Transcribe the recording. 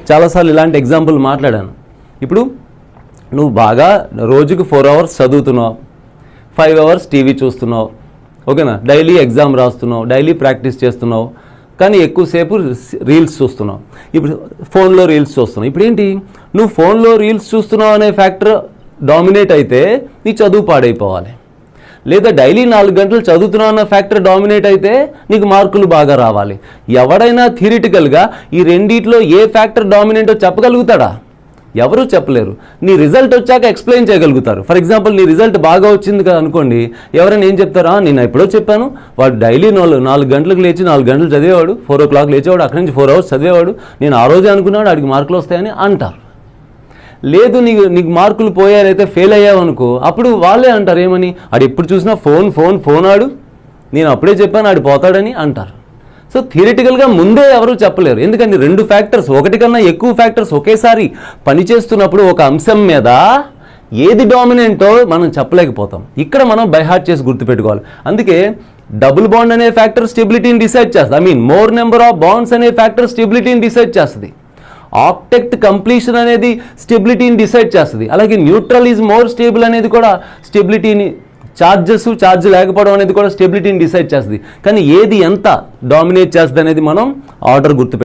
చాలాసార్లు ఇలాంటి ఎగ్జాంపుల్ మాట్లాడాను. ఇప్పుడు నువ్వు బాగా రోజుకు 4 hours చదువుతున్నావు, 5 hours టీవీ చూస్తున్నావు, ఓకేనా, డైలీ ఎగ్జామ్ రాస్తున్నావు, డైలీ ప్రాక్టీస్ చేస్తున్నావు, కానీ ఎక్కువసేపు రీల్స్ చూస్తున్నావు. ఇప్పుడు ఫోన్లో రీల్స్ చూస్తున్నావు. ఇప్పుడు ఏంటి, నువ్వు ఫోన్లో రీల్స్ చూస్తున్నావు అనే ఫ్యాక్టర్ డామినేట్ అయితే నీ చదువు పాడైపోవాలి. లేదా డైలీ 4 గంటలు చదువుతున్నావు అన్న ఫ్యాక్టర్ డామినేట్ అయితే నీకు మార్కులు బాగా రావాలి. ఎవడైనా థియరిటికల్గా ఈ రెండిట్లో ఏ ఫ్యాక్టర్ డామినేటో చెప్పగలుగుతాడా? ఎవరూ చెప్పలేరు. నీ రిజల్ట్ వచ్చాక ఎక్స్ప్లెయిన్ చేయగలుగుతారు. ఫర్ ఎగ్జాంపుల్ నీ రిజల్ట్ బాగా వచ్చింది కదా అనుకోండి, ఎవరైనా ఏం చెప్తారా, నేను ఎప్పుడో చెప్పాను, వాడు డైలీ 4 గంటలకు లేచి 4 గంటలు చదివేవాడు, 4 o'clock లేచేవాడు, అక్కడి నుంచి 4 hours చదివేవాడు, నేను ఆ రోజే అనుకున్నాడు వాడికి మార్కులు వస్తాయని అంటారు. లేదు నీకు మార్కులు పోయారైతే ఫెయిల్ అయ్యావనుకో, అప్పుడు వాళ్ళే అంటారు ఏమని, ఆడు ఎప్పుడు చూసినా ఫోన్ ఆడు, నేను అప్పుడే చెప్పాను ఆడు పోతాడని అంటారు. సో థియరిటికల్గా ముందే ఎవరు చెప్పలేరు. ఎందుకంటే 2 ఫ్యాక్టర్స్, ఒకటి కన్నా ఎక్కువ ఫ్యాక్టర్స్ ఒకేసారి పనిచేస్తున్నప్పుడు ఒక అంశం మీద ఏది డామినెంటో మనం చెప్పలేకపోతాం. ఇక్కడ మనం బై హార్ట్ చేసి గుర్తుపెట్టుకోవాలి. అందుకే డబుల్ బాండ్ అనే ఫ్యాక్టర్ స్టెబిలిటీని డిసైడ్ చేస్తుంది. మోర్ నెంబర్ ఆఫ్ బాండ్స్ అనే ఫ్యాక్టర్ స్టెబిలిటీని డిసైడ్ చేస్తుంది. ఆప్టెక్ట్ కంప్లీషన్ అనేది స్టెబిలిటీని డిసైడ్ చేస్తుంది. అలాగే న్యూట్రల్ ఈజ్ మోర్ స్టేబుల్ అనేది కూడా స్టెబిలిటీని, ఛార్జ్ లేకపోవడం అనేది కూడా స్టెబిలిటీని డిసైడ్ చేస్తుంది. కానీ ఏది ఎంత డామినేట్ చేస్తుంది అనేది మనం ఆర్డర్ గుర్తుపెట్టాలి.